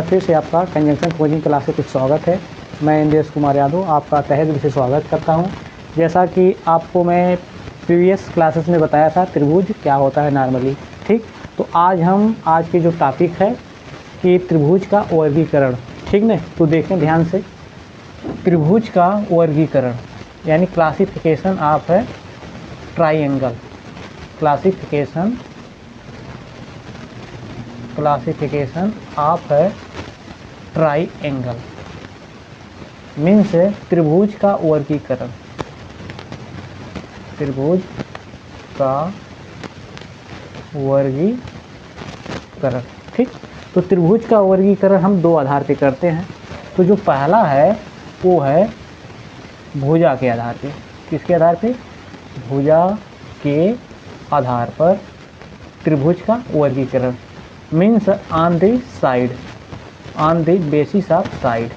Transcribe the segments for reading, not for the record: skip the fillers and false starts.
फिर से आपका कंजंक्शन कोचिंग क्लास में कुछ स्वागत है। मैं इंद्रेश कुमार यादव आपका तहे दिल से स्वागत करता हूं। जैसा कि आपको मैं प्रीवियस क्लासेस में बताया था त्रिभुज क्या होता है नॉर्मली, ठीक। तो आज के जो टॉपिक है कि त्रिभुज का वर्गीकरण, ठीक न। तो देखें ध्यान से, त्रिभुज का वर्गीकरण यानी क्लासिफिकेशन ऑफ है ट्राइंगल। क्लासिफिकेशन ऑफ है ट्राइंगल मीन्स त्रिभुज का वर्गीकरण। त्रिभुज का वर्गीकरण, ठीक। तो त्रिभुज का वर्गीकरण हम दो आधार पे करते हैं। तो जो पहला है वो है भुजा के आधार पे। किसके आधार पे? भुजा के आधार पर त्रिभुज का वर्गीकरण means on the side, on the basis of side,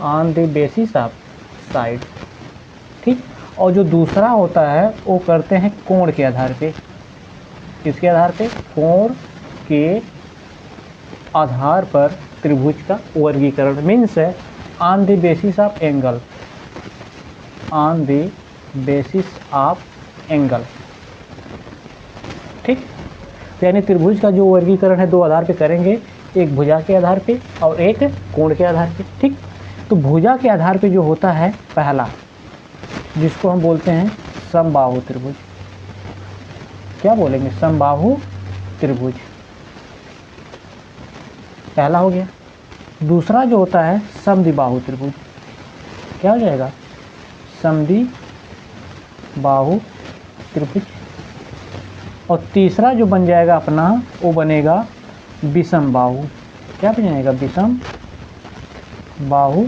on the basis of side, ठीक। और जो दूसरा होता है वो करते हैं कोण के आधार पे। किसके आधार पे? कोण के आधार पर त्रिभुज का वर्गीकरण means on the basis of angle, on the basis of angle, ठीक। यानी त्रिभुज का जो वर्गीकरण है दो आधार पे करेंगे, एक भुजा के आधार पे और एक कोण के आधार पे, ठीक। तो भुजा के आधार पे जो होता है पहला, जिसको हम बोलते हैं समबाहु त्रिभुज। क्या बोलेंगे? समबाहु त्रिभुज पहला हो गया। दूसरा जो होता है समद्विबाहु त्रिभुज। क्या हो जाएगा? समद्विबाहु त्रिभुज। और तीसरा जो बन जाएगा अपना वो बनेगा विषम बाहु। क्या बन जाएगा? विषम बाहु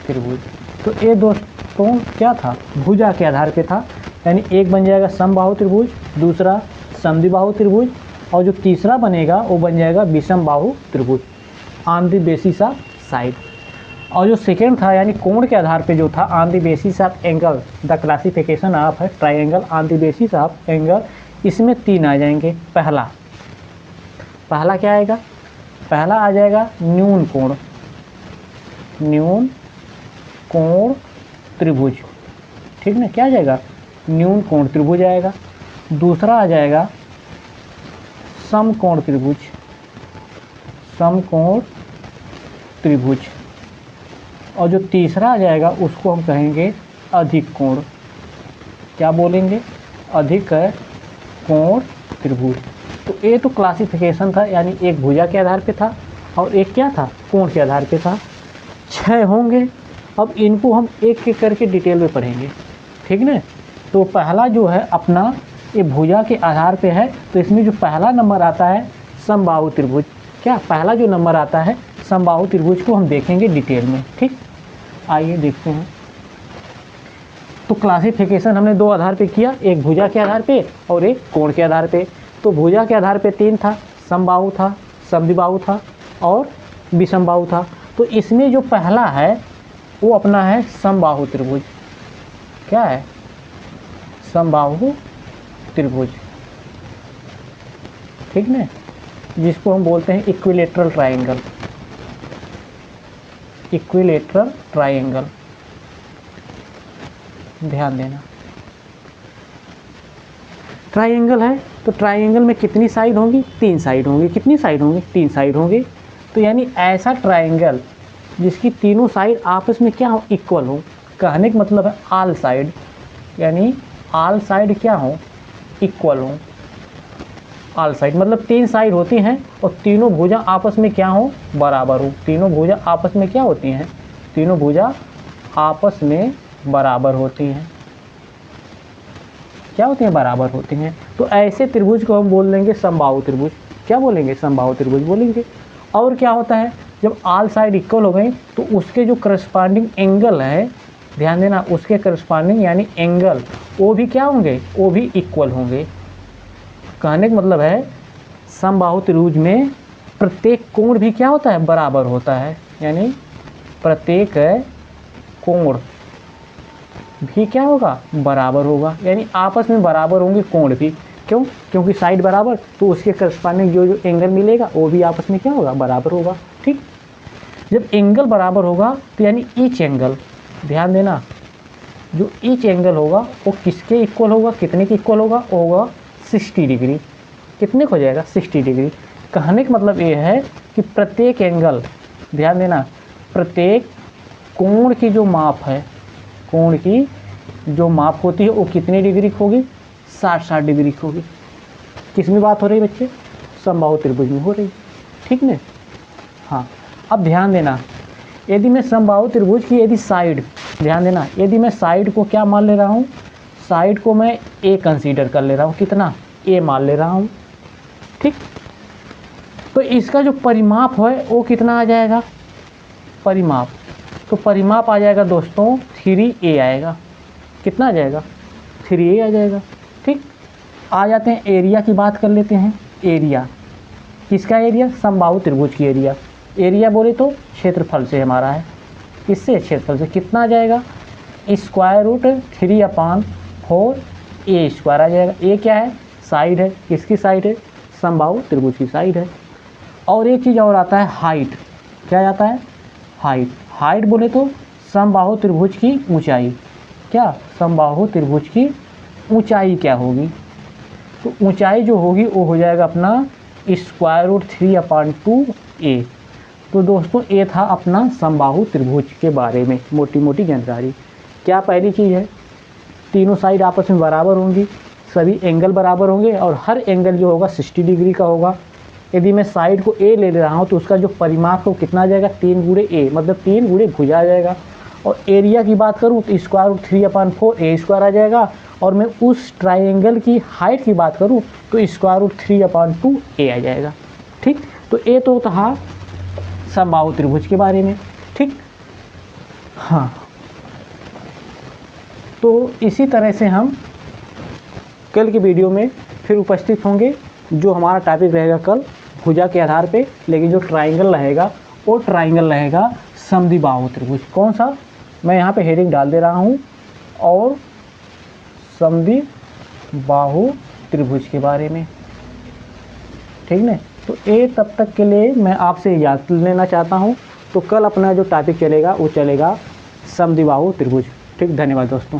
त्रिभुज। तो ये दोस्तों क्या था? भुजा के आधार पे था। यानी एक बन जाएगा समबाहु त्रिभुज, दूसरा समद्विबाहु त्रिभुज, और जो तीसरा बनेगा वो बन जाएगा विषम बाहु त्रिभुज on the basis of side. और जो सेकेंड था यानी कोण के आधार पे जो था on the basis of angle, the classification of है triangle on the basis of angle. इसमें तीन आ जाएंगे। पहला क्या आएगा? पहला आ जाएगा न्यून कोण, न्यून कोण त्रिभुज, ठीक ना। क्या आ जाएगा? न्यून कोण त्रिभुज आएगा। दूसरा आ जाएगा समकोण त्रिभुज, समकोण त्रिभुज। और जो तीसरा आ जाएगा उसको हम कहेंगे अधिक कोण। क्या बोलेंगे? अधिक कोण त्रिभुज। तो ये तो क्लासिफिकेशन था, यानी एक भुजा के आधार पे था और एक क्या था? कोण के आधार पे था। 6 होंगे। अब इनको हम एक एक करके डिटेल में पढ़ेंगे, ठीक ना। तो पहला जो है अपना ये भुजा के आधार पे है, तो इसमें जो पहला नंबर आता है समबाहु त्रिभुज। क्या पहला जो नंबर आता है समबाहु त्रिभुज को हम देखेंगे डिटेल में, ठीक। आइए देखते हैं। तो क्लासिफिकेशन हमने दो आधार पे किया, एक भुजा के आधार पे और एक कोण के आधार पे। तो भुजा के आधार पे 3 था, समबाहु था, समद्विबाहु था और विषमबाहु था। तो इसमें जो पहला है वो अपना है समबाहु त्रिभुज। क्या है? समबाहु त्रिभुज, ठीक ना, जिसको हम बोलते हैं इक्विलेटरल ट्राइंगल, इक्विलेटरल ट्राइंगल। ध्यान देना, ट्राइंगल है तो ट्राइंगल में कितनी साइड होंगी? 3 साइड होंगी। कितनी साइड होंगी? 3 साइड होंगी। तो यानी ऐसा ट्राइंगल जिसकी तीनों साइड आपस में क्या हो? इक्वल हो। कहने का मतलब है ऑल साइड, यानी ऑल साइड क्या हो? इक्वल हो। ऑल साइड मतलब 3 साइड होती हैं और तीनों भुजा आपस में क्या हो? बराबर हो। तीनों भुजा आपस में क्या होती हैं? तीनों भुजा आपस में बराबर होती हैं। क्या होती हैं? बराबर होती हैं। तो ऐसे त्रिभुज को हम बोल देंगे समबाहु त्रिभुज। क्या बोलेंगे? समबाहु त्रिभुज बोलेंगे। और क्या होता है? जब ऑल साइड इक्वल हो गई तो उसके जो करस्पॉन्डिंग एंगल है, ध्यान देना, उसके करस्पॉन्डिंग यानी एंगल वो भी क्या होंगे? वो भी इक्वल होंगे। कहने का मतलब है समबाहु त्रिभुज में प्रत्येक कोण भी क्या होता है? बराबर होता है। यानी प्रत्येक कोण भी क्या होगा? बराबर होगा। यानी आपस में बराबर होंगे कोण भी। क्यों? क्योंकि साइड बराबर, तो उसके करस्पॉन्डिंग जो एंगल मिलेगा वो भी आपस में क्या होगा, बराबर होगा। ठीक, जब एंगल बराबर होगा तो यानी ईच एंगल, ध्यान देना, जो ईच एंगल होगा वो किसके इक्वल होगा, कितने के इक्वल होगा, वो होगा 60 डिग्री। कितने को हो जाएगा, 60 डिग्री। कहने का मतलब ये है कि प्रत्येक एंगल, ध्यान देना, प्रत्येक कोण की जो माप है, कोण की जो माप होती है वो कितनी डिग्री की होगी, 60 डिग्री की होगी। किस में बात हो रही है बच्चे, समबाहु त्रिभुज में हो रही, ठीक ना। हाँ, अब ध्यान देना, यदि मैं समबाहु त्रिभुज की यदि साइड, ध्यान देना, यदि मैं साइड को क्या मान ले रहा हूँ, साइड को मैं ए कंसीडर कर ले रहा हूँ, कितना, ए मान ले रहा हूँ। ठीक, तो इसका जो परिमाप है वो कितना आ जाएगा, परिमाप, तो परिमाप आ जाएगा दोस्तों 3a आएगा। कितना आ जाएगा, 3a आ जाएगा। ठीक, आ जाते हैं एरिया की बात कर लेते हैं। एरिया किसका, एरिया समबाहु त्रिभुज की एरिया। एरिया बोले तो क्षेत्रफल से हमारा है, किससे, क्षेत्रफल से। कितना आ जाएगा, स्क्वायर रूट 3/4 ए स्क्वायर आ जाएगा। ए क्या है, साइड है, किसकी साइड है, समबाहु त्रिभुज की साइड है। और एक चीज़ और आता है हाइट, क्या आता है, हाइट। हाइट बोले तो समबाहु त्रिभुज की ऊंचाई, क्या, समबाहु त्रिभुज की ऊंचाई क्या होगी, तो ऊंचाई जो होगी वो हो जाएगा अपना स्क्वायर रूट 3/2a। तो दोस्तों ये था अपना समबाहु त्रिभुज के बारे में मोटी मोटी जानकारी। क्या पहली चीज़ है, तीनों साइड आपस में बराबर होंगी, सभी एंगल बराबर होंगे और हर एंगल जो होगा 60 डिग्री का होगा। यदि मैं साइड को ए ले रहा हूँ तो उसका जो परिमाप है कितना आ जाएगा, 3 गुणे ए, मतलब 3 गुणे भुजा आ जाएगा। और एरिया की बात करूँ तो स्क्वायर रूट 3/4 ए स्क्वायर आ जाएगा। और मैं उस ट्राइंगल की हाइट की बात करूँ तो स्क्वायर रूट 3/2 ए आ जाएगा। ठीक, तो ये तो था समबाहु त्रिभुज के बारे में। ठीक, हाँ, तो इसी तरह से हम कल के वीडियो में फिर उपस्थित होंगे। जो हमारा टॉपिक रहेगा कल भुजा के आधार पे, लेकिन जो ट्राइंगल रहेगा वो ट्राइंगल रहेगा समद्विबाहु त्रिभुज। कौन सा, मैं यहाँ पे हेडिंग डाल दे रहा हूँ, और समद्विबाहु त्रिभुज के बारे में। ठीक ना, तो ये तब तक के लिए मैं आपसे याद लेना चाहता हूँ। तो कल अपना जो टॉपिक चलेगा वो चलेगा समद्विबाहु त्रिभुज। ठीक, धन्यवाद दोस्तों।